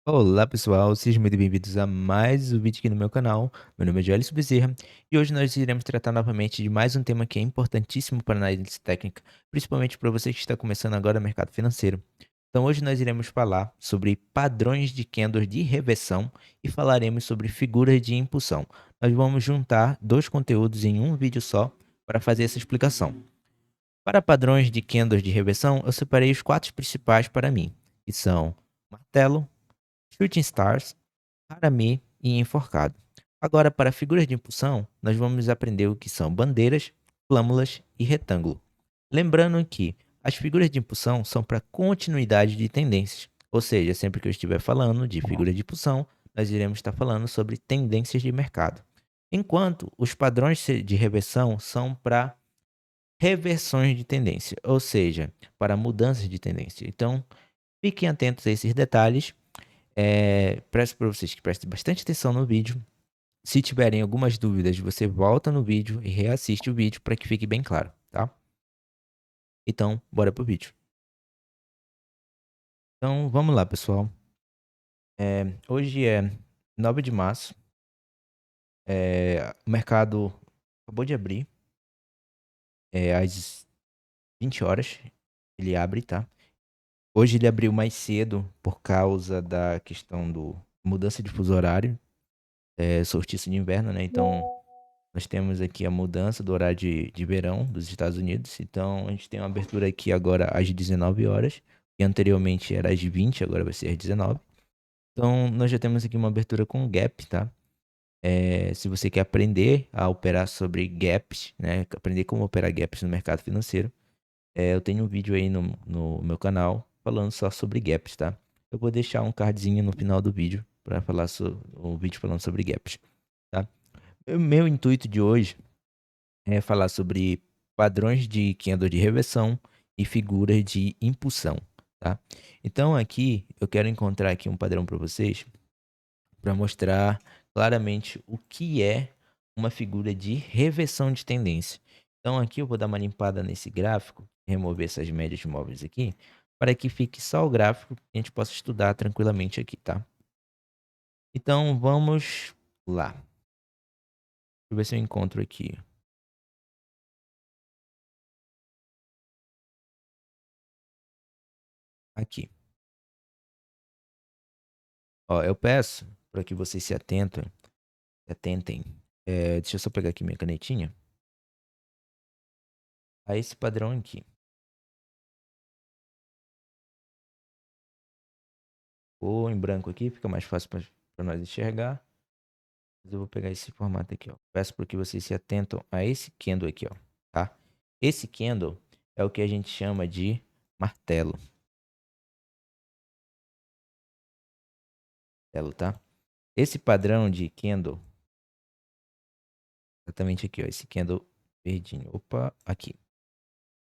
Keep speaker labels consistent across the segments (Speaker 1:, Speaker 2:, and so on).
Speaker 1: Olá pessoal, sejam muito bem-vindos a mais um vídeo aqui no meu canal. Meu nome é Joelis Bezerra e hoje nós iremos tratar novamente de mais um tema que é importantíssimo para a análise técnica, principalmente para você que está começando agora no mercado financeiro. Então hoje nós iremos falar sobre padrões de candles de reversão e falaremos sobre figuras de impulsão. Nós vamos juntar dois conteúdos em um vídeo só para fazer essa explicação. Para padrões de candles de reversão, eu separei os quatro principais para mim, que são martelo, Shooting Stars, Harami e Enforcado. Agora, para figuras de impulsão, nós vamos aprender o que são bandeiras, flâmulas e retângulo. Lembrando que as figuras de impulsão são para continuidade de tendências, ou seja, sempre que eu estiver falando de figuras de impulsão, nós iremos estar falando sobre tendências de mercado. Enquanto os padrões de reversão são para reversões de tendência, ou seja, para mudanças de tendência. Então, fiquem atentos a esses detalhes. Peço para vocês que prestem bastante atenção no vídeo. Se tiverem algumas dúvidas, você volta no vídeo e reassiste o vídeo para que fique bem claro, tá? Então, bora pro vídeo. Então, vamos lá, pessoal. Hoje é 9 de março. O mercado acabou de abrir. Às 20 horas ele abre, tá? Hoje ele abriu mais cedo por causa da questão do mudança de fuso horário. Solstício de inverno, né? Então, nós temos aqui a mudança do horário de verão dos Estados Unidos. Então, a gente tem uma abertura aqui agora às 19 horas, que anteriormente era às 20, agora vai ser às 19. Então, nós já temos aqui uma abertura com gap, tá? Se você quer aprender a operar sobre gaps, né? Aprender como operar gaps no mercado financeiro, eu tenho um vídeo aí no meu canal falando só sobre gaps, tá? Eu vou deixar um cardzinho no final do vídeo para falar o vídeo falando sobre gaps, tá? O meu intuito de hoje falar sobre padrões de candle de reversão e figuras de impulsão, tá? Então aqui eu quero encontrar aqui um padrão para vocês para mostrar claramente o que é uma figura de reversão de tendência. Então aqui eu vou dar uma limpada nesse gráfico, remover essas médias móveis aqui, para que fique só o gráfico e a gente possa estudar tranquilamente aqui, tá? Então vamos lá. Deixa eu ver se eu encontro aqui. Aqui. Ó, eu peço para que vocês se atentem. Deixa eu só pegar aqui minha canetinha. A esse padrão aqui. Ou em branco aqui, fica mais fácil para nós enxergar. Mas eu vou pegar esse formato aqui, ó. Peço para que vocês se atentam a esse candle aqui, ó, tá? Esse candle é o que a gente chama de martelo. Martelo, tá? Esse padrão de candle, exatamente aqui, ó, esse candle verdinho. Opa, aqui.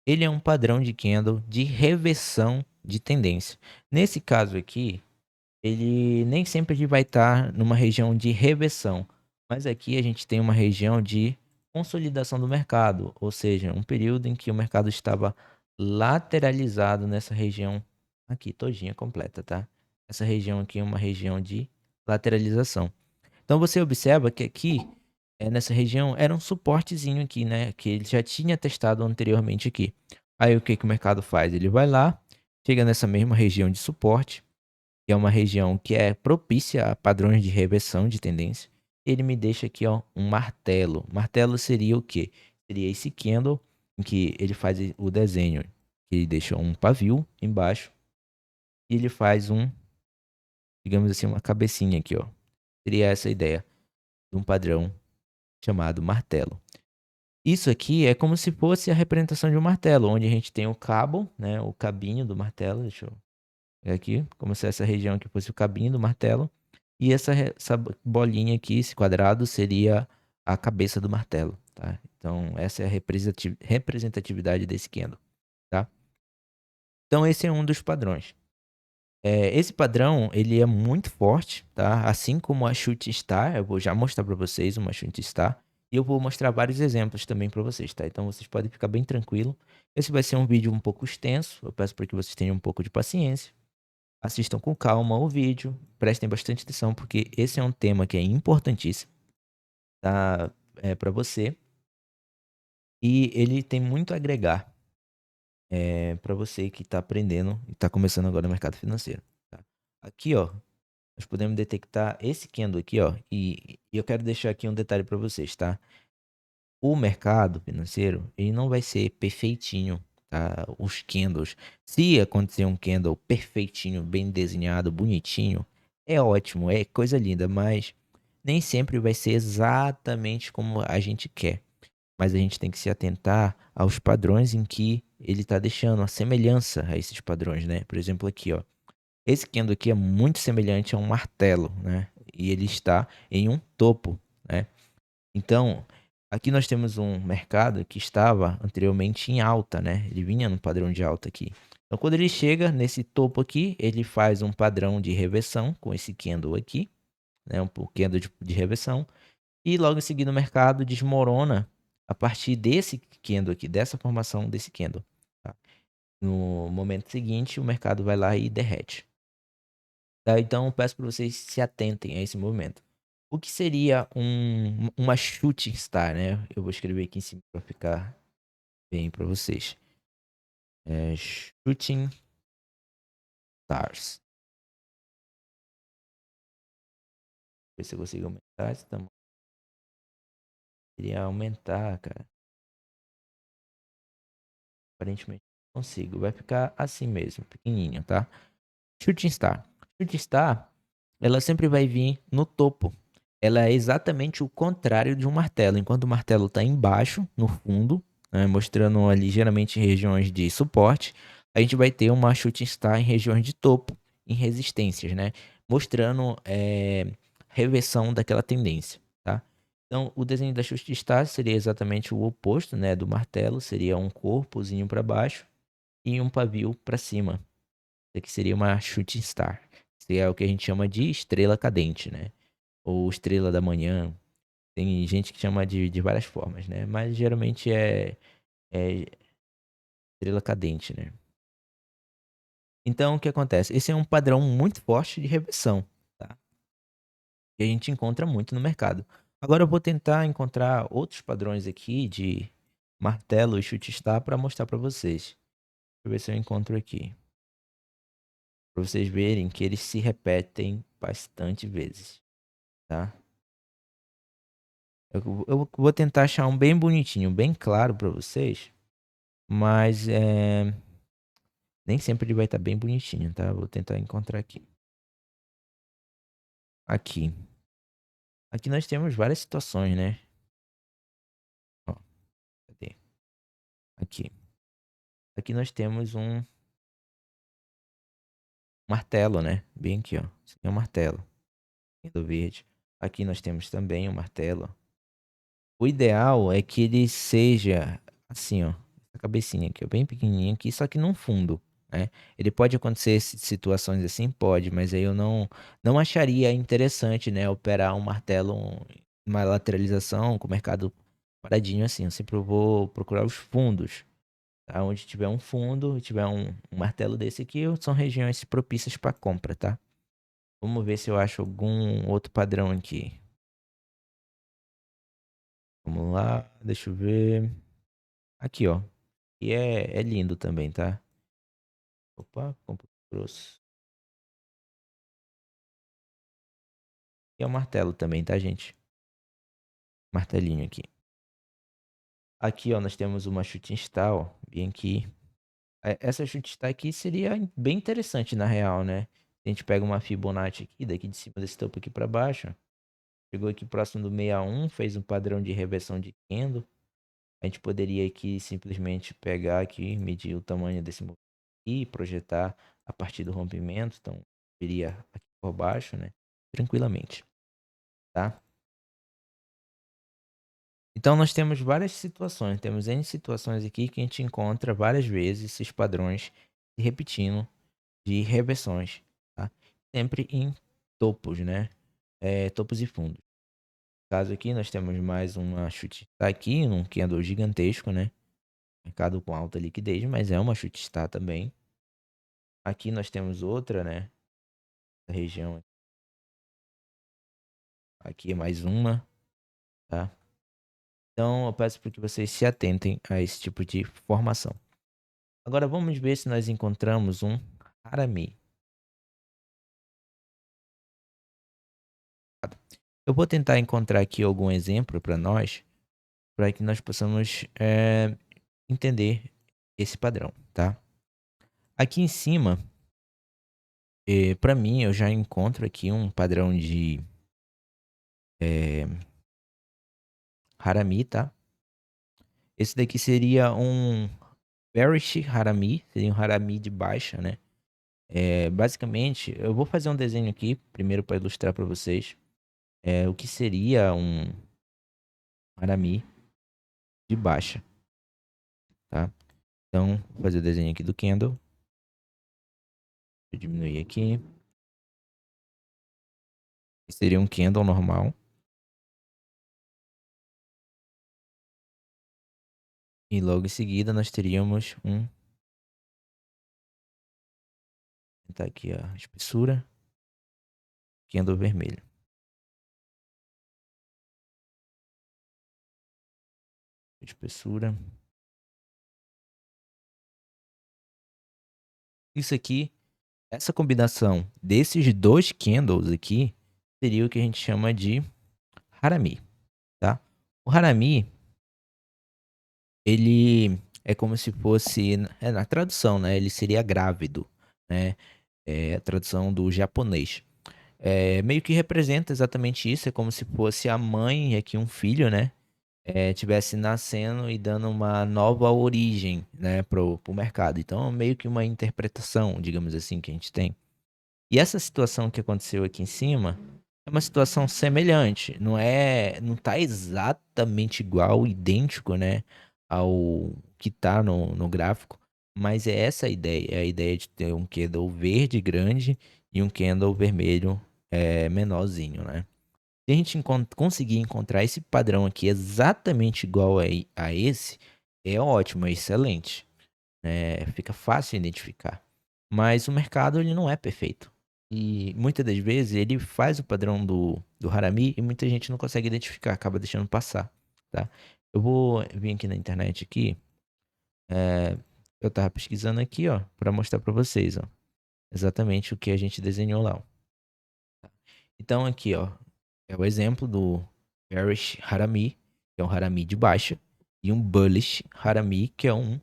Speaker 1: Ele é um padrão de candle de reversão de tendência. Nesse caso aqui, ele nem sempre ele vai estar numa região de reversão, mas aqui a gente tem uma região de consolidação do mercado, ou seja, um período em que o mercado estava lateralizado nessa região aqui, todinha completa, tá? Essa região aqui é uma região de lateralização. Então você observa que aqui, nessa região, era um suportezinho aqui, né? Que ele já tinha testado anteriormente aqui. Aí o que que o mercado faz? Ele vai lá, chega nessa mesma região de suporte, que é uma região que é propícia a padrões de reversão de tendência. Ele me deixa aqui, ó, um martelo. Martelo seria o quê? Seria esse candle em que ele faz o desenho. Ele deixa um pavio embaixo e ele faz digamos assim, uma cabecinha aqui, ó. Seria essa a ideia de um padrão chamado martelo. Isso aqui é como se fosse a representação de um martelo, onde a gente tem o cabo, né, o cabinho do martelo. Deixa eu ver aqui, como se essa região aqui fosse o cabinho do martelo. E essa bolinha aqui, esse quadrado, seria a cabeça do martelo, tá? Então, essa é a representatividade desse candle, tá? Então, esse é um dos padrões. Esse padrão, ele é muito forte, tá? Assim como a Shooting Star, eu vou já mostrar para vocês uma Shooting Star. E eu vou mostrar vários exemplos também para vocês, tá? Então, vocês podem ficar bem tranquilo. Esse vai ser um vídeo um pouco extenso. Eu peço para que vocês tenham um pouco de paciência. Assistam com calma o vídeo, prestem bastante atenção, porque esse é um tema que é importantíssimo, tá? Para você. E ele tem muito a agregar para você que está aprendendo e está começando agora no mercado financeiro. Tá? Aqui, ó, nós podemos detectar esse candle aqui, ó, e eu quero deixar aqui um detalhe para vocês, tá? O mercado financeiro, ele não vai ser perfeitinho, tá? Os candles. Se acontecer um candle perfeitinho, bem desenhado, bonitinho, é ótimo, é coisa linda, mas nem sempre vai ser exatamente como a gente quer. Mas a gente tem que se atentar aos padrões em que ele está deixando, a semelhança a esses padrões, né? Por exemplo, aqui, ó. Esse candle aqui é muito semelhante a um martelo, né? E ele está em um topo, né? Então, aqui nós temos um mercado que estava anteriormente em alta, né? Ele vinha no padrão de alta aqui. Então, quando ele chega nesse topo aqui, ele faz um padrão de reversão com esse candle aqui, né? Um candle de reversão. E logo em seguida o mercado desmorona a partir desse candle aqui, dessa formação desse candle. Tá? No momento seguinte, o mercado vai lá e derrete. Tá? Então, eu peço para vocês se atentem a esse movimento. O que seria uma shooting star, né? Eu vou escrever aqui em cima para ficar bem para vocês. Shooting stars. Ver se eu consigo aumentar esse tamanho. Queria aumentar, cara. Aparentemente não consigo. Vai ficar assim mesmo, pequenininho, tá? Shooting star. Shooting star, ela sempre vai vir no topo. Ela é exatamente o contrário de um martelo. Enquanto o martelo está embaixo, no fundo, né, mostrando ali geralmente regiões de suporte, a gente vai ter uma shooting star em regiões de topo, em resistências, né? Mostrando reversão daquela tendência, tá? Então, o desenho da shooting star seria exatamente o oposto, né, do martelo. Seria um corpozinho para baixo e um pavio para cima. Isso aqui seria uma shooting star. Isso é o que a gente chama de estrela cadente, né? Ou estrela da manhã. Tem gente que chama de várias formas, né? Mas geralmente é estrela cadente, né? Então, o que acontece? Esse é um padrão muito forte de reversão, tá? Que a gente encontra muito no mercado. Agora eu vou tentar encontrar outros padrões aqui de martelo e chute star para mostrar para vocês. Deixa eu ver se eu encontro aqui. Para vocês verem que eles se repetem bastante vezes, tá? Eu vou tentar achar um bem bonitinho, bem claro para vocês, mas nem sempre ele vai estar bem bonitinho, tá? Vou tentar encontrar aqui. Aqui. Aqui nós temos várias situações, né? Ó, cadê? Aqui. Aqui nós temos um martelo, né? Bem aqui, ó. Isso aqui é um martelo. Do verde. Aqui nós temos também um martelo. O ideal é que ele seja assim, ó. Essa cabecinha aqui, ó, bem pequenininha aqui, só que no fundo, né? Ele pode acontecer situações assim, pode, mas aí eu não acharia interessante, né, operar um martelo, uma lateralização com o mercado paradinho assim. Eu sempre vou procurar os fundos, tá? Onde tiver um fundo e tiver um martelo desse aqui, são regiões propícias para compra, tá? Vamos ver se eu acho algum outro padrão aqui. Vamos lá, deixa eu ver. Aqui, ó. E é lindo também, tá? Opa, compro grosso. E é o martelo também, tá, gente? Martelinho aqui. Aqui, ó, nós temos uma shooting star, ó, bem aqui. Essa shooting star aqui seria bem interessante, na real, né? A gente pega uma Fibonacci aqui, daqui de cima desse topo aqui pra baixo. Chegou aqui próximo do 61, fez um padrão de reversão de candle. A gente poderia aqui simplesmente pegar aqui, medir o tamanho desse movimento e projetar a partir do rompimento. Então, viria aqui por baixo, né? Tranquilamente, tá? Então, nós temos várias situações, temos N situações aqui que a gente encontra várias vezes esses padrões se repetindo de reversões, tá? Sempre em topos, né? Topos e fundos. No caso aqui, nós temos mais uma chute tá aqui, um candle gigantesco, né? Mercado com alta liquidez, mas é uma chute está também. Aqui nós temos outra, né? Da região. Aqui é mais uma, tá? Então eu peço para que vocês se atentem a esse tipo de formação. Agora vamos ver se nós encontramos um harami. Eu vou tentar encontrar aqui algum exemplo para nós, para que nós possamos entender esse padrão, tá? Aqui em cima, para mim, eu já encontro aqui um padrão de eh, harami, tá? Esse daqui seria um bearish harami, seria um harami de baixa, né? Basicamente, eu vou fazer um desenho aqui, primeiro para ilustrar para vocês o que seria um harami de baixa, tá? Então, vou fazer o desenho aqui do candle. Deixa eu diminuir aqui. Esse seria um candle normal. E logo em seguida nós teríamos um... Vou tentar aqui a espessura. Candle vermelho. Espessura. Isso aqui, essa combinação desses dois candles aqui, seria o que a gente chama de harami, tá? O harami, ele é como se fosse, na tradução, né? Ele seria grávido, né? É a tradução do japonês. Meio que representa exatamente isso, é como se fosse a mãe e aqui um filho, né? Tivesse nascendo e dando uma nova origem, né, pro mercado. Então, é meio que uma interpretação, digamos assim, que a gente tem. E essa situação que aconteceu aqui em cima é uma situação semelhante, não tá exatamente igual, idêntico, né, ao que tá no gráfico, mas é essa a ideia, é a ideia de ter um candle verde grande e um candle vermelho menorzinho, né? Se a gente conseguir encontrar esse padrão aqui exatamente igual a esse, é ótimo, é excelente, né? Fica fácil identificar. Mas o mercado ele não é perfeito. E muitas das vezes ele faz o padrão do Harami e muita gente não consegue identificar, acaba deixando passar, tá? Eu vou vir aqui na internet aqui, eu tava pesquisando aqui, ó, para mostrar para vocês, ó, exatamente o que a gente desenhou lá, ó. Então aqui, ó, é o exemplo do bearish harami, que é um harami de baixa, e um bullish harami, que é um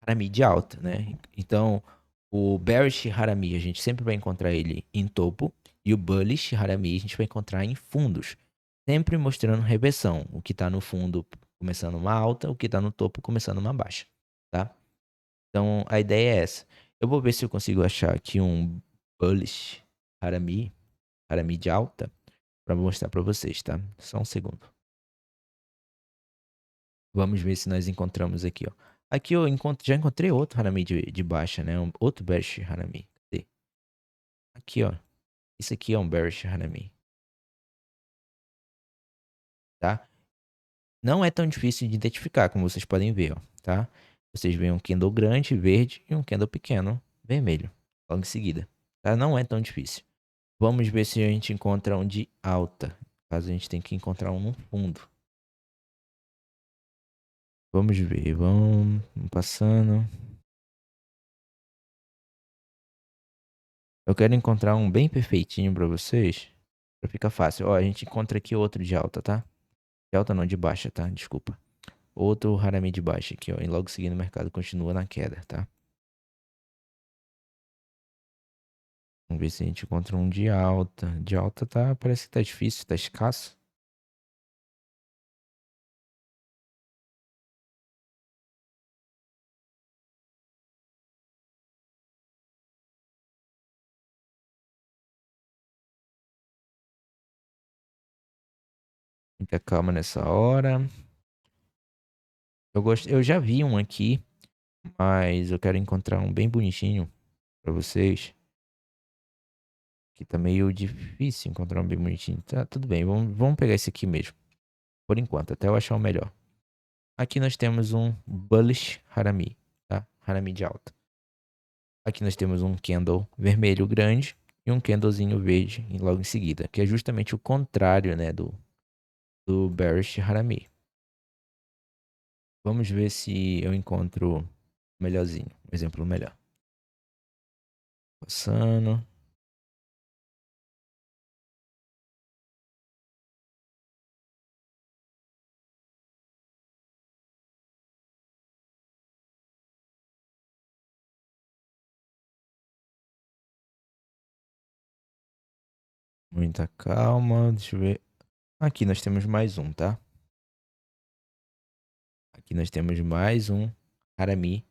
Speaker 1: harami de alta, né? Então, o bearish harami a gente sempre vai encontrar ele em topo e o bullish harami a gente vai encontrar em fundos, sempre mostrando reversão, o que está no fundo começando uma alta, o que está no topo começando uma baixa, tá? Então, a ideia é essa. Eu vou ver se eu consigo achar aqui um bullish harami, harami de alta, para mostrar para vocês, tá? Só um segundo. Vamos ver se nós encontramos aqui, ó. Aqui eu já encontrei outro Harami de baixa, né? Outro Bearish Harami. Cadê? Aqui, ó. Isso aqui é um Bearish Harami, tá? Não é tão difícil de identificar, como vocês podem ver, ó, tá? Vocês veem um candle grande, verde, e um candle pequeno, vermelho, logo em seguida, tá? Não é tão difícil. Vamos ver se a gente encontra um de alta, caso a gente tenha que encontrar um no fundo. Vamos ver, vamos passando. Eu quero encontrar um bem perfeitinho pra vocês. Pra ficar fácil. Ó, a gente encontra aqui outro de alta, tá? De alta não, de baixa, tá? Desculpa. Outro Harami de baixa aqui, ó. E logo seguindo o mercado continua na queda, tá? Vamos ver se a gente encontra um de alta. De alta tá, parece que tá difícil, tá escasso. Muita calma nessa hora. Eu já vi um aqui, mas eu quero encontrar um bem bonitinho pra vocês. Que tá meio difícil encontrar um bem bonitinho. Tá, tudo bem, vamos pegar esse aqui mesmo. Por enquanto, até eu achar o melhor. Aqui nós temos um Bullish Harami, tá? Harami de alta. Aqui nós temos um candle vermelho grande e um candlezinho verde logo em seguida, que é justamente o contrário, né, do Bearish Harami. Vamos ver se eu encontro melhorzinho, um exemplo melhor. Passando. Muita calma, deixa eu ver. Aqui nós temos mais um, tá? Aqui nós temos mais um Harami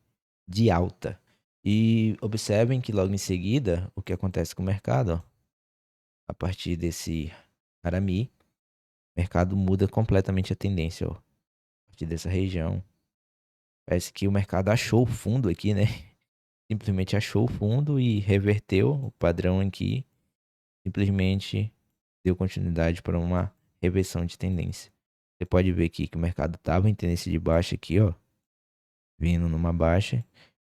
Speaker 1: de alta. E observem que logo em seguida, o que acontece com o mercado, ó, a partir desse Harami, o mercado muda completamente a tendência, ó. A partir dessa região. Parece que o mercado achou o fundo aqui, né? Simplesmente achou o fundo e reverteu o padrão aqui. Simplesmente deu continuidade para uma reversão de tendência. Você pode ver aqui que o mercado estava em tendência de baixa aqui, ó. Vindo numa baixa.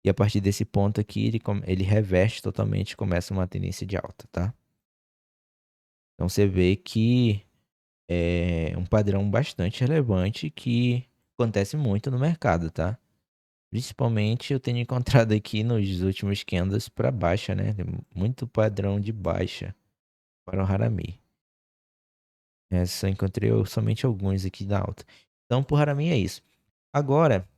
Speaker 1: E a partir desse ponto aqui, ele reverte totalmente e começa uma tendência de alta, tá? Então você vê que é um padrão bastante relevante que acontece muito no mercado, tá? Principalmente eu tenho encontrado aqui nos últimos candles para baixa, né? Tem muito padrão de baixa para o Harami. Só encontrei somente alguns aqui da alta. Então, por Harami é isso. Agora,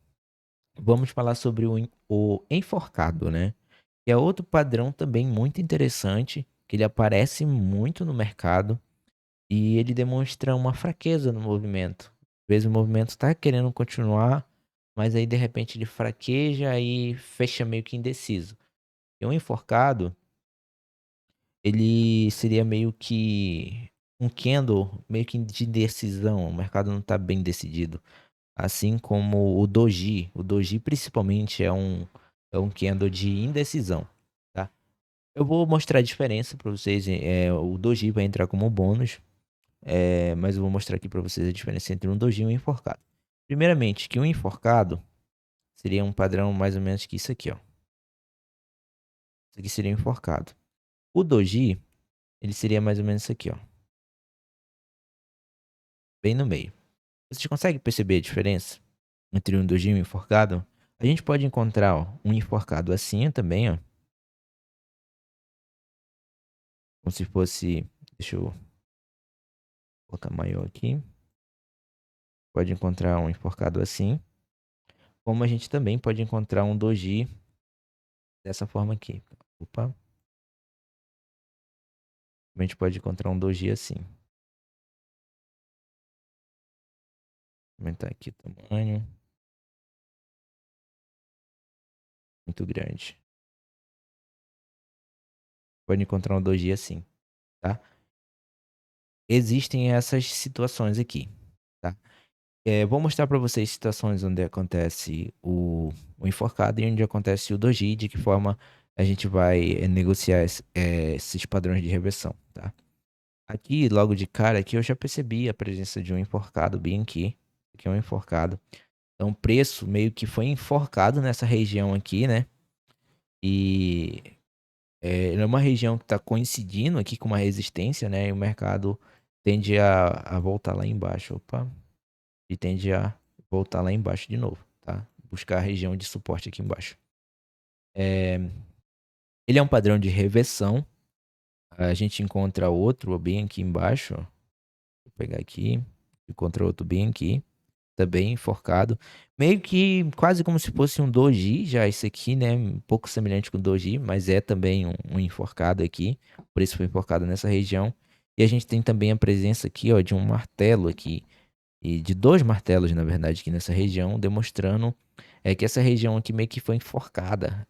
Speaker 1: vamos falar sobre o enforcado, né? Que é outro padrão também muito interessante, que ele aparece muito no mercado e ele demonstra uma fraqueza no movimento. Às vezes o movimento está querendo continuar, mas aí de repente ele fraqueja e fecha meio que indeciso. E um enforcado, ele seria meio que um candle meio que de decisão. O mercado não está bem decidido. Assim como o doji. O doji principalmente é um candle de indecisão, tá? Eu vou mostrar a diferença para vocês. O doji vai entrar como bônus, mas eu vou mostrar aqui para vocês a diferença entre um doji e um enforcado. Primeiramente, que um enforcado seria um padrão mais ou menos que isso aqui, ó. Isso aqui seria um enforcado. O doji, ele seria mais ou menos isso aqui, ó. Bem no meio. Você consegue perceber a diferença entre um doji e um enforcado? A gente pode encontrar, ó, um enforcado assim também, ó. Como se fosse... Deixa eu colocar maior aqui. Pode encontrar um enforcado assim. Como a gente também pode encontrar um doji dessa forma aqui. Opa. A gente pode encontrar um doji assim. Vou aumentar aqui o tamanho. Muito grande. Pode encontrar um doji assim, tá? Existem essas situações aqui, tá? Vou mostrar para vocês situações onde acontece o enforcado e onde acontece o doji, de que forma a gente vai negociar esses padrões de reversão, tá? Aqui, logo de cara, aqui eu já percebi a presença de um enforcado bem aqui. Aqui é um enforcado. Então, o preço meio que foi enforcado nessa região aqui, né? E é uma região que está coincidindo aqui com uma resistência, né? E o mercado tende a voltar lá embaixo. Opa! E tende a voltar lá embaixo de novo, tá? Buscar a região de suporte aqui embaixo. Ele é um padrão de reversão. A gente encontra outro bem aqui embaixo, ó. Vou pegar aqui. Encontra outro bem aqui. Também enforcado. Meio que quase como se fosse um doji, já esse aqui, né? Um pouco semelhante com o doji, mas é também um enforcado aqui. Por isso foi enforcado nessa região. E a gente tem também a presença aqui, ó, de um martelo aqui. E de dois martelos, na verdade, aqui nessa região, demonstrando que essa região aqui meio que foi enforcada.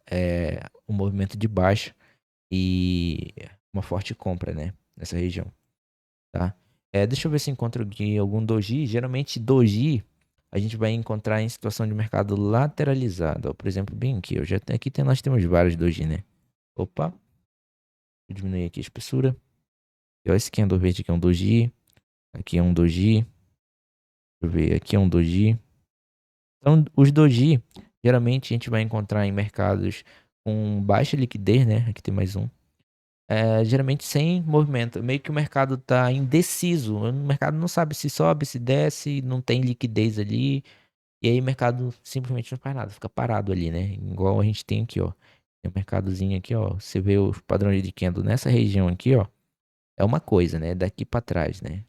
Speaker 1: Um movimento de baixa e uma forte compra, né? Nessa região, tá? Deixa eu ver se encontro aqui algum doji. Geralmente doji a gente vai encontrar em situação de mercado lateralizado. Ó, por exemplo, bem aqui. Eu já tenho, aqui nós temos vários doji, né? Opa, vou diminuir aqui a espessura. E ó, esse candle verde aqui é um doji. Aqui é um doji. Deixa eu ver, aqui é um doji. Então, os doji, geralmente a gente vai encontrar em mercados com baixa liquidez, né? Aqui tem mais um. Geralmente sem movimento. Meio que o mercado tá indeciso. O mercado não sabe se sobe, se desce, não tem liquidez ali. E aí o mercado simplesmente não faz nada, fica parado ali, né? Igual a gente tem aqui, ó. Tem um mercadozinho aqui, ó. Você vê os padrões de candle nessa região aqui, ó. É uma coisa, né? Daqui pra trás, né?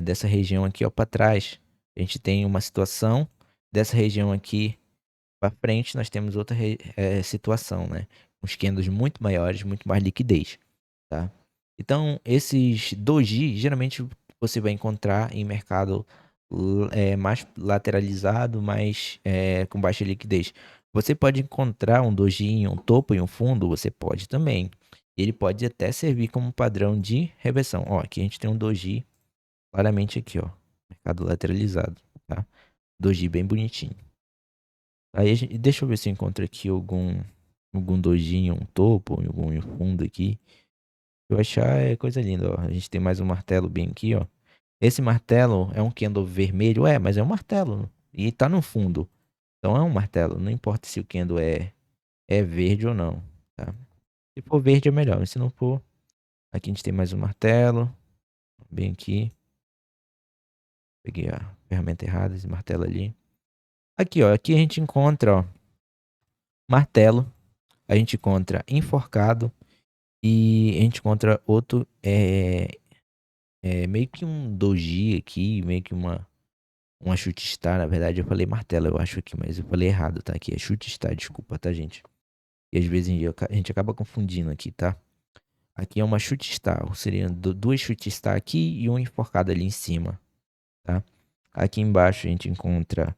Speaker 1: Dessa região aqui, ó, pra trás, a gente tem uma situação. Dessa região aqui pra frente, nós temos outra situação, né? Uns candles muito maiores, muito mais liquidez, tá? Então, esses doji, geralmente você vai encontrar em mercado mais lateralizado, mais com baixa liquidez. Você pode encontrar um doji em um topo e um fundo, você pode também. Ele pode até servir como padrão de reversão. Ó, aqui a gente tem um doji claramente aqui, ó, mercado lateralizado, tá? Doji bem bonitinho. Aí deixa eu ver se eu encontro aqui algum doji em um topo, algum em um fundo aqui. Eu achar é coisa linda, ó. A gente tem mais um martelo bem aqui, ó. Esse martelo é um candle vermelho, mas é um martelo. E tá no fundo. Então é um martelo. Não importa se o candle é verde ou não, tá? Se for verde é melhor, mas se não for... Aqui a gente tem mais um martelo. Bem aqui. Peguei a ferramenta errada, esse martelo ali. Aqui, ó. Aqui a gente encontra, ó, martelo. A gente encontra enforcado. E a gente encontra outro... meio que um doji aqui, meio que uma chute star, na verdade eu falei martelo, eu acho aqui, mas eu falei errado, tá? Aqui é chute star, desculpa, tá, gente? E às vezes a gente acaba confundindo aqui, tá? Aqui é uma chute star, seriam duas chute star aqui e um enforcado ali em cima, tá? Aqui embaixo a gente encontra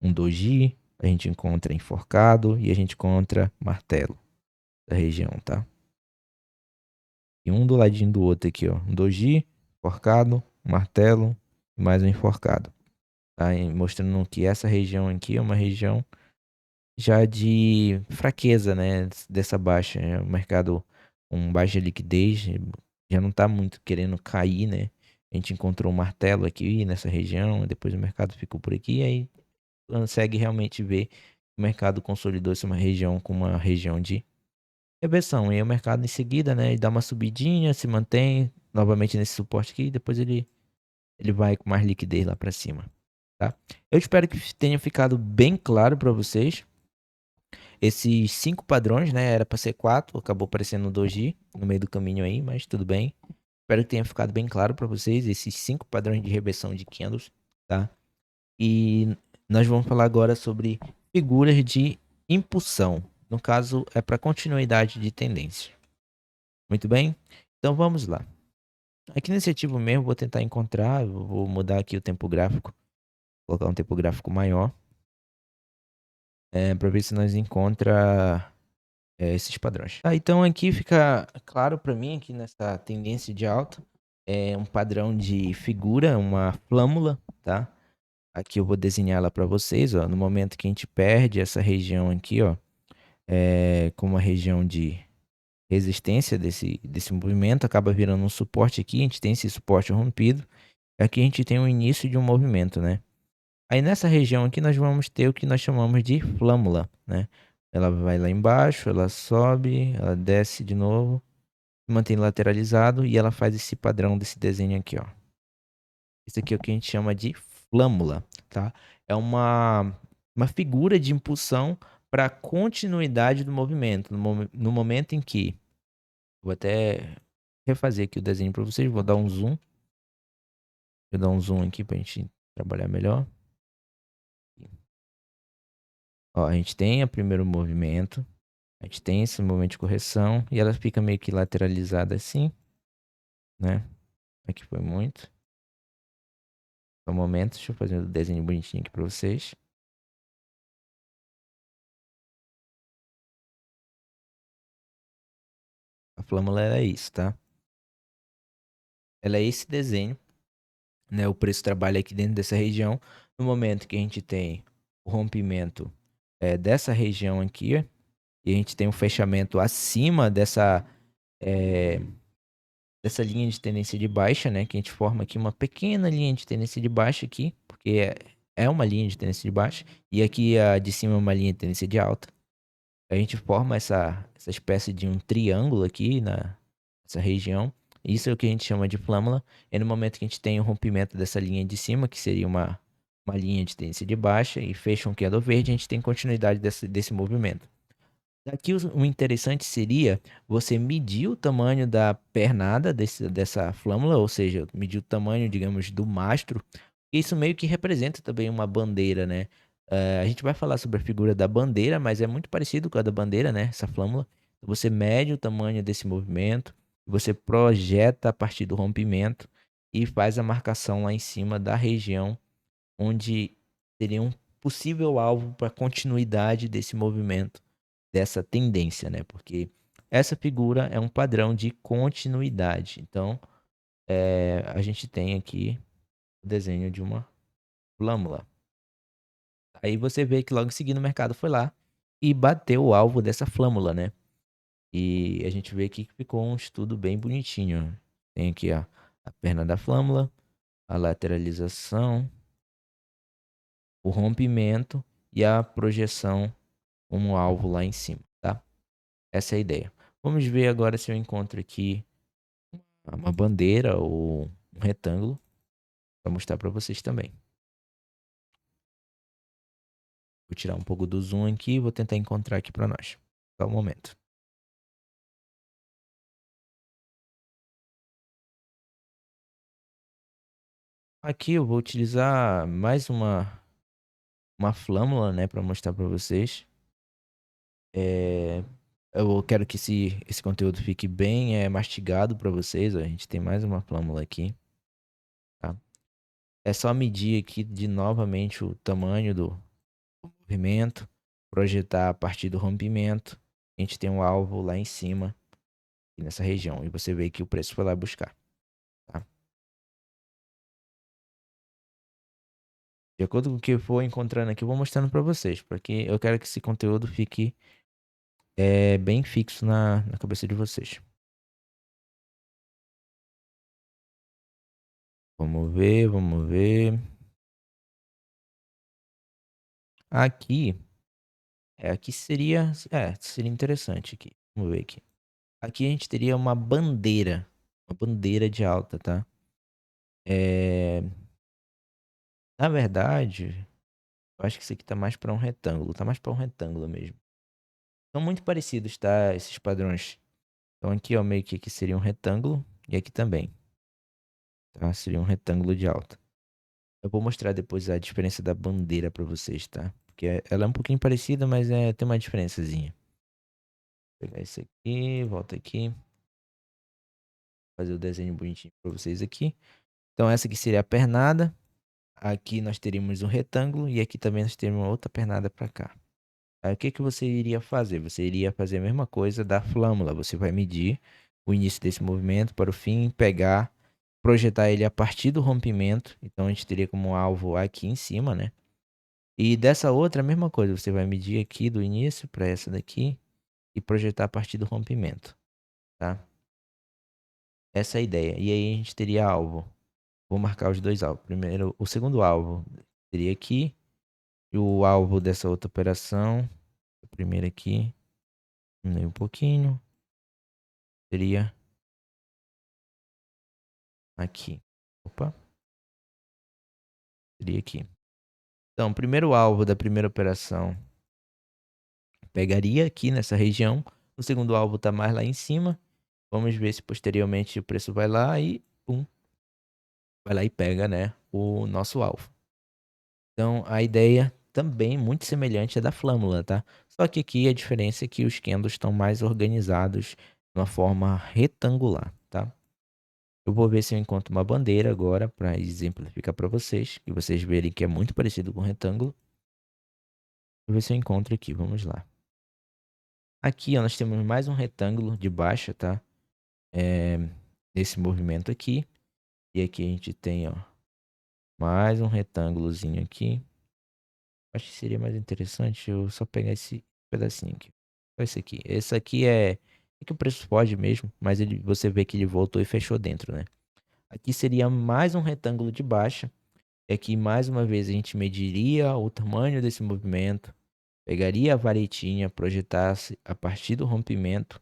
Speaker 1: um doji, a gente encontra enforcado e a gente encontra martelo da região, tá? E um do ladinho do outro aqui, ó, um doji, enforcado, martelo e mais um enforcado. Tá? Mostrando que essa região aqui é uma região já de fraqueza, né? Dessa baixa. É um mercado com baixa liquidez, já não está muito querendo cair, né? A gente encontrou um martelo aqui nessa região, depois o mercado ficou por aqui, e aí consegue realmente ver que o mercado consolidou essa uma região com uma região de reversão. E aí o mercado em seguida, né? Ele dá uma subidinha, se mantém novamente nesse suporte aqui, e depois ele vai com mais liquidez lá para cima. Tá? Eu espero que tenha ficado bem claro para vocês. Esses 5 padrões, né? Era para ser 4, acabou parecendo um doji no meio do caminho aí, mas tudo bem. Espero que tenha ficado bem claro para vocês esses 5 padrões de reversão de candles, tá? E nós vamos falar agora sobre figuras de impulsão. No caso, é para continuidade de tendência. Muito bem? Então vamos lá. Aqui nesse ativo mesmo, vou tentar encontrar, vou mudar aqui o tempo gráfico, colocar um tempo gráfico maior. Para ver se nós encontra esses padrões. Então aqui fica claro para mim aqui nessa tendência de alta é um padrão de figura, uma flâmula, tá? Aqui eu vou desenhar ela para vocês, ó. No momento que a gente perde essa região aqui, ó, como uma região de resistência desse movimento, acaba virando um suporte aqui. A gente tem esse suporte rompido. Aqui a gente tem o início de um movimento, né? Aí nessa região aqui nós vamos ter o que nós chamamos de flâmula, né? Ela vai lá embaixo, ela sobe, ela desce de novo, mantém lateralizado e ela faz esse padrão desse desenho aqui, ó. Isso aqui é o que a gente chama de flâmula, tá? É uma figura de impulsão para a continuidade do movimento. No momento em que... Vou até refazer aqui o desenho para vocês, vou dar um zoom. Vou dar um zoom aqui para a gente trabalhar melhor. Ó, a gente tem o primeiro movimento, a gente tem esse movimento de correção e ela fica meio que lateralizada assim, né? Aqui foi muito. Só um momento, deixa eu fazer um desenho bonitinho aqui para vocês. A flâmula é isso, tá? Ela é esse desenho, né? O preço trabalha aqui dentro dessa região. No momento que a gente tem o rompimento dessa região aqui, e a gente tem um fechamento acima dessa linha de tendência de baixa, né? Que a gente forma aqui uma pequena linha de tendência de baixa aqui, porque é uma linha de tendência de baixa. E aqui a de cima é uma linha de tendência de alta. A gente forma essa espécie de um triângulo aqui nessa região. Isso é o que a gente chama de flâmula. E no momento que a gente tem o rompimento dessa linha de cima, que seria uma linha de tendência de baixa, e fecha um candle verde, a gente tem continuidade desse movimento. Daqui o interessante seria você medir o tamanho da pernada dessa flâmula, ou seja, medir o tamanho, digamos, do mastro. Isso meio que representa também uma bandeira, né? A gente vai falar sobre a figura da bandeira, mas é muito parecido com a da bandeira, né? Essa flâmula. Você mede o tamanho desse movimento, você projeta a partir do rompimento e faz a marcação lá em cima da região onde seria um possível alvo para continuidade desse movimento, dessa tendência, né? Porque essa figura é um padrão de continuidade. Então, a gente tem aqui o desenho de uma flâmula. Aí você vê que logo em seguida o mercado foi lá e bateu o alvo dessa flâmula, né? E a gente vê aqui que ficou um estudo bem bonitinho. Tem aqui a perna da flâmula, a lateralização, o rompimento e a projeção como alvo lá em cima, tá? Essa é a ideia. Vamos ver agora se eu encontro aqui uma bandeira ou um retângulo para mostrar para vocês também. Vou tirar um pouco do zoom aqui e vou tentar encontrar aqui para nós. Só um momento. Aqui eu vou utilizar mais uma flâmula, né, para mostrar para vocês. Eu quero que esse conteúdo fique bem mastigado para vocês. Ó. A gente tem mais uma flâmula aqui, tá? É só medir aqui de novamente o tamanho do movimento, projetar a partir do rompimento. A gente tem um alvo lá em cima, nessa região. E você vê que o preço foi lá buscar, tá? De acordo com o que eu for encontrando aqui, eu vou mostrando para vocês, porque eu quero que esse conteúdo fique bem fixo na cabeça de vocês. Vamos ver, vamos ver. Aqui, aqui seria interessante aqui. Vamos ver aqui. Aqui a gente teria uma bandeira de alta, tá? É, na verdade, eu acho que isso aqui tá mais para um retângulo, tá mais para um retângulo mesmo. São muito parecidos, tá? Esses padrões. Então aqui, ó, meio que aqui seria um retângulo e aqui também, tá? Seria um retângulo de alta. Eu vou mostrar depois a diferença da bandeira para vocês, tá? Porque ela é um pouquinho parecida, mas tem uma diferençazinha. Vou pegar isso aqui, volta aqui, fazer o desenho bonitinho para vocês aqui. Então essa aqui seria a pernada. Aqui nós teríamos um retângulo e aqui também nós teríamos uma outra pernada para cá. Aí o que que você iria fazer? Você iria fazer a mesma coisa da flâmula. Você vai medir o início desse movimento para o fim, pegar, projetar ele a partir do rompimento. Então a gente teria como alvo aqui em cima, né? E dessa outra, a mesma coisa. Você vai medir aqui do início para essa daqui e projetar a partir do rompimento, tá? Essa é a ideia. E aí a gente teria alvo. Vou marcar os dois alvos. Primeiro, o segundo alvo seria aqui. E o alvo dessa outra operação, a primeira aqui, um pouquinho, seria aqui. Opa, seria aqui. Então, o primeiro alvo da primeira operação pegaria aqui nessa região. O segundo alvo está mais lá em cima. Vamos ver se posteriormente o preço vai lá e pum, vai lá e pega, né, o nosso alvo. Então, a ideia também muito semelhante à da flâmula, tá? Só que aqui a diferença é que os candles estão mais organizados de uma forma retangular, tá? Eu vou ver se eu encontro uma bandeira agora para exemplificar para vocês, e vocês verem que é muito parecido com um retângulo. Vou ver se eu encontro aqui, vamos lá. Aqui, ó, nós temos mais um retângulo de baixa, tá? Nesse movimento aqui. E aqui a gente tem, ó, mais um retângulozinho aqui. Acho que seria mais interessante eu só pegar esse pedacinho aqui. Só esse aqui. Esse aqui é que o preço pode mesmo, mas você vê que ele voltou e fechou dentro, né? Aqui seria mais um retângulo de baixa. É que mais uma vez a gente mediria o tamanho desse movimento, pegaria a varetinha, projetasse a partir do rompimento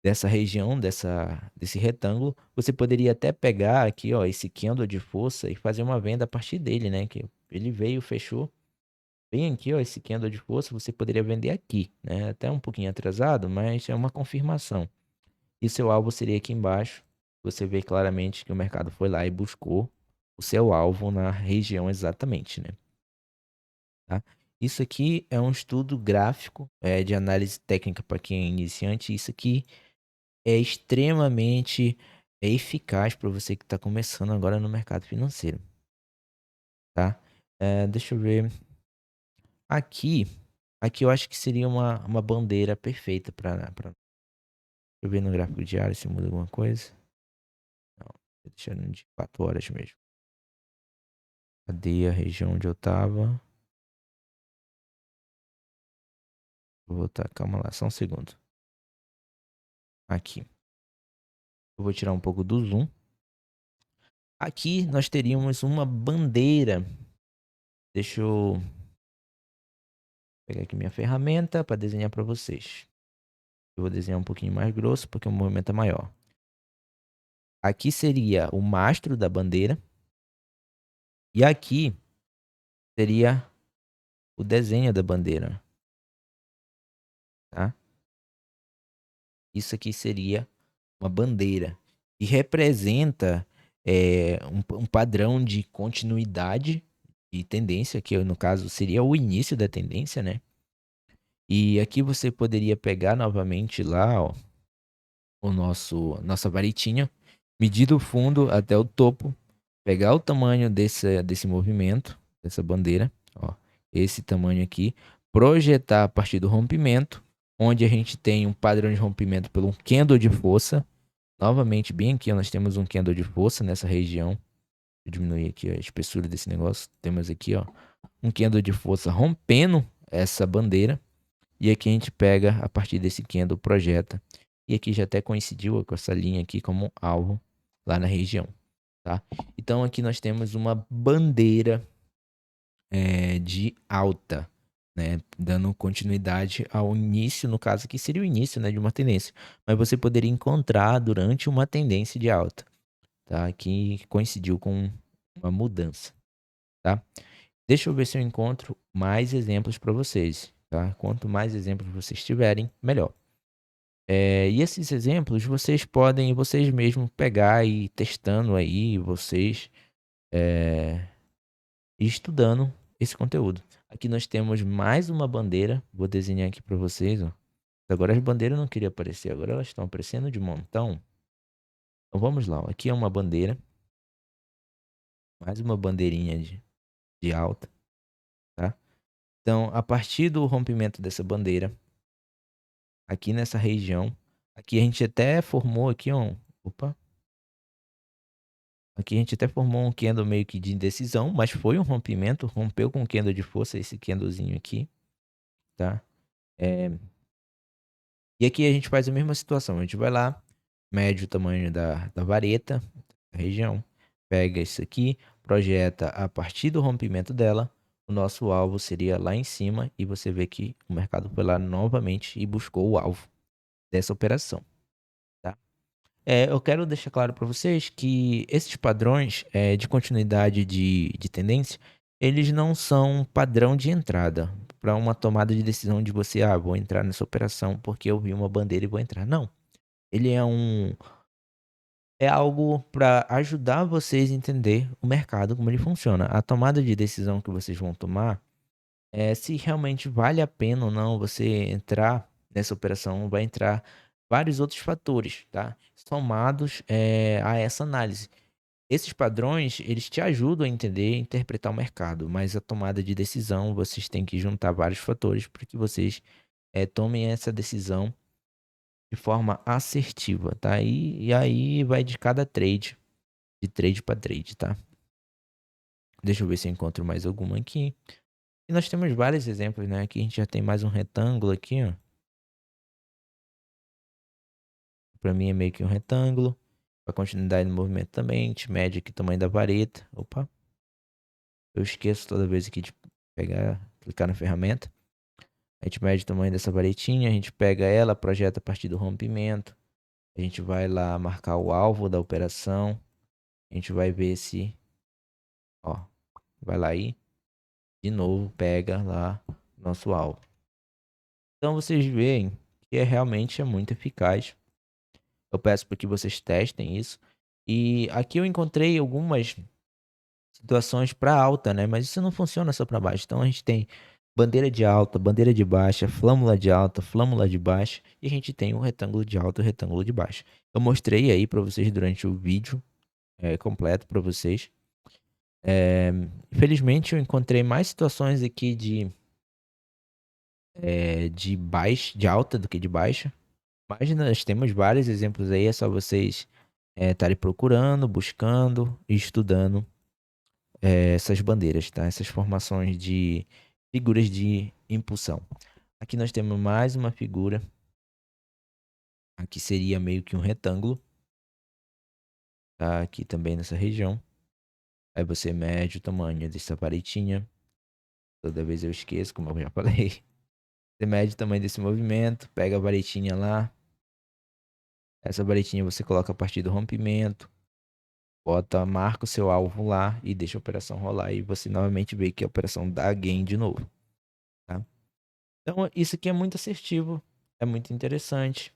Speaker 1: dessa região, desse retângulo, você poderia até pegar aqui, ó, esse candle de força e fazer uma venda a partir dele, né? Que ele veio, fechou. Bem aqui, ó, esse candle de força, você poderia vender aqui, né? Até um pouquinho atrasado, mas é uma confirmação. E seu alvo seria aqui embaixo. Você vê claramente que o mercado foi lá e buscou o seu alvo na região exatamente, né? Tá? Isso aqui é um estudo gráfico, de análise técnica para quem é iniciante. Isso aqui é extremamente eficaz para você que está começando agora no mercado financeiro, tá? Deixa eu ver. Aqui, aqui eu acho que seria uma bandeira perfeita para. Deixa eu ver no gráfico diário se muda alguma coisa. Não, tô deixando de 4 horas mesmo. Cadê a região onde eu tava? Vou voltar, calma lá, só um segundo. Aqui. Eu vou tirar um pouco do zoom. Aqui nós teríamos uma bandeira. Deixa eu pegar aqui minha ferramenta para desenhar para vocês. Eu vou desenhar um pouquinho mais grosso porque o movimento é maior. Aqui seria o mastro da bandeira. E aqui seria o desenho da bandeira, tá? Isso aqui seria uma bandeira que representa um padrão de continuidade de tendência, que no caso seria o início da tendência, né? E aqui você poderia pegar novamente lá, ó, nossa varetinha, medir do fundo até o topo, pegar o tamanho desse movimento, dessa bandeira, ó, esse tamanho aqui, projetar a partir do rompimento, onde a gente tem um padrão de rompimento pelo candle de força. Novamente, bem aqui, ó, nós temos um candle de força nessa região. Vou diminuir aqui a espessura desse negócio. Temos aqui, ó, um candle de força rompendo essa bandeira. E aqui a gente pega a partir desse candle, projeta. E aqui já até coincidiu com essa linha aqui como alvo lá na região, tá? Então aqui nós temos uma bandeira de alta, né? Dando continuidade ao início, no caso aqui seria o início, né, de uma tendência. Mas você poderia encontrar durante uma tendência de alta, tá? Que coincidiu com uma mudança, tá? Deixa eu ver se eu encontro mais exemplos para vocês, tá? Quanto mais exemplos vocês tiverem, melhor. E esses exemplos vocês podem vocês mesmos pegar e ir testando aí, vocês estudando esse conteúdo. Aqui nós temos mais uma bandeira, vou desenhar aqui para vocês, ó. Agora as bandeiras não queriam aparecer, agora elas estão aparecendo de montão. Então vamos lá, ó. Aqui é uma bandeira, mais uma bandeirinha de alta, tá? Então, a partir do rompimento dessa bandeira, aqui nessa região, aqui a gente até formou aqui opa, aqui a gente até formou um candle meio que de indecisão, mas foi um rompimento, rompeu com um candle de força, esse candlezinho aqui, tá? E aqui a gente faz a mesma situação, a gente vai lá, mede o tamanho da vareta, da região, pega isso aqui, projeta a partir do rompimento dela, o nosso alvo seria lá em cima e você vê que o mercado foi lá novamente e buscou o alvo dessa operação, tá? Eu quero deixar claro para vocês que esses padrões de continuidade de tendência, eles não são padrão de entrada para uma tomada de decisão de você, vou entrar nessa operação porque eu vi uma bandeira e vou entrar. Não, ele é algo para ajudar vocês a entender o mercado, como ele funciona. A tomada de decisão que vocês vão tomar é se realmente vale a pena ou não você entrar nessa operação, vai entrar vários outros fatores, tá? Somados a essa análise. Esses padrões, eles te ajudam a entender e interpretar o mercado, mas a tomada de decisão, vocês têm que juntar vários fatores para que vocês tomem essa decisão de forma assertiva, tá? E aí vai de cada trade, de trade para trade, tá? Deixa eu ver se eu encontro mais alguma aqui. E nós temos vários exemplos, né? Aqui a gente já tem mais um retângulo aqui, ó. Para mim é meio que um retângulo. Para continuidade do movimento também, a gente mede aqui o tamanho da vareta. Opa, eu esqueço toda vez aqui de pegar clicar na ferramenta. A gente mede o tamanho dessa varetinha, a gente pega ela, projeta a partir do rompimento. A gente vai lá marcar o alvo da operação. A gente vai ver se, ó, vai lá e de novo pega lá nosso alvo. Então vocês veem que realmente é muito eficaz. Eu peço para que vocês testem isso. E aqui eu encontrei algumas situações para alta, né? Mas isso não funciona só para baixo. Então a gente tem bandeira de alta, bandeira de baixa, flâmula de alta, flâmula de baixa, e a gente tem um retângulo de alta e um retângulo de baixa. Eu mostrei aí para vocês durante o vídeo completo para vocês. Infelizmente eu encontrei mais situações aqui de alta do que de baixa. Mas nós temos vários exemplos aí, é só vocês estarem procurando, buscando e estudando essas bandeiras, tá? Essas formações de figuras de impulsão. Aqui nós temos mais uma figura. Aqui seria meio que um retângulo. Tá? Aqui também nessa região. Aí você mede o tamanho dessa varetinha. Toda vez eu esqueço, como eu já falei. Você mede o tamanho desse movimento, pega a varetinha lá. Essa varetinha você coloca a partir do rompimento. Marca o seu alvo lá e deixa a operação rolar. E você novamente vê que a operação dá gain de novo. Tá? Então, isso aqui é muito assertivo. É muito interessante.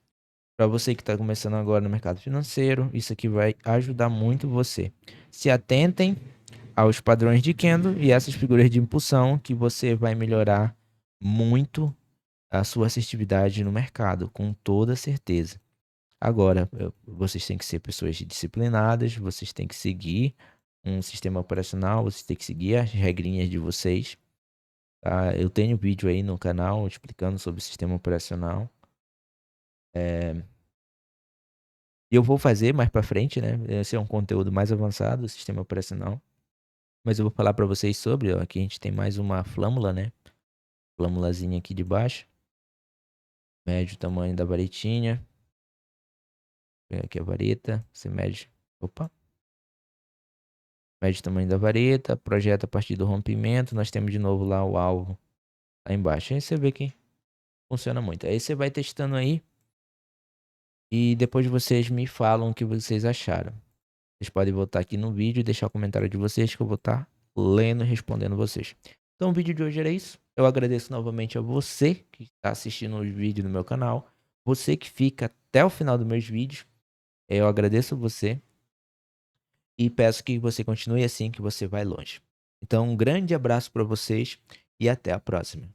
Speaker 1: Para você que está começando agora no mercado financeiro, isso aqui vai ajudar muito você. Se atentem aos padrões de candle e essas figuras de impulsão que você vai melhorar muito a sua assertividade no mercado, com toda certeza. Agora, vocês têm que ser pessoas disciplinadas, vocês têm que seguir um sistema operacional, vocês têm que seguir as regrinhas de vocês. Tá? Eu tenho vídeo aí no canal explicando sobre o sistema operacional. E eu vou fazer mais para frente, né? Esse é um conteúdo mais avançado do sistema operacional. Mas eu vou falar para vocês sobre, ó, aqui a gente tem mais uma flâmula, né? Flâmulazinha aqui de baixo. Mede o tamanho da varetinha. Vou pegar aqui a vareta, você mede, opa. Mede o tamanho da vareta, projeta a partir do rompimento. Nós temos de novo lá o alvo lá embaixo. Aí você vê que funciona muito. Aí você vai testando aí. E depois vocês me falam o que vocês acharam. Vocês podem voltar aqui no vídeo e deixar o comentário de vocês que eu vou estar lendo e respondendo vocês. Então o vídeo de hoje era isso. Eu agradeço novamente a você que está assistindo os vídeos no meu canal. Você que fica até o final dos meus vídeos. Eu agradeço você. E peço que você continue assim que você vai longe. Então um grande abraço para vocês e até a próxima.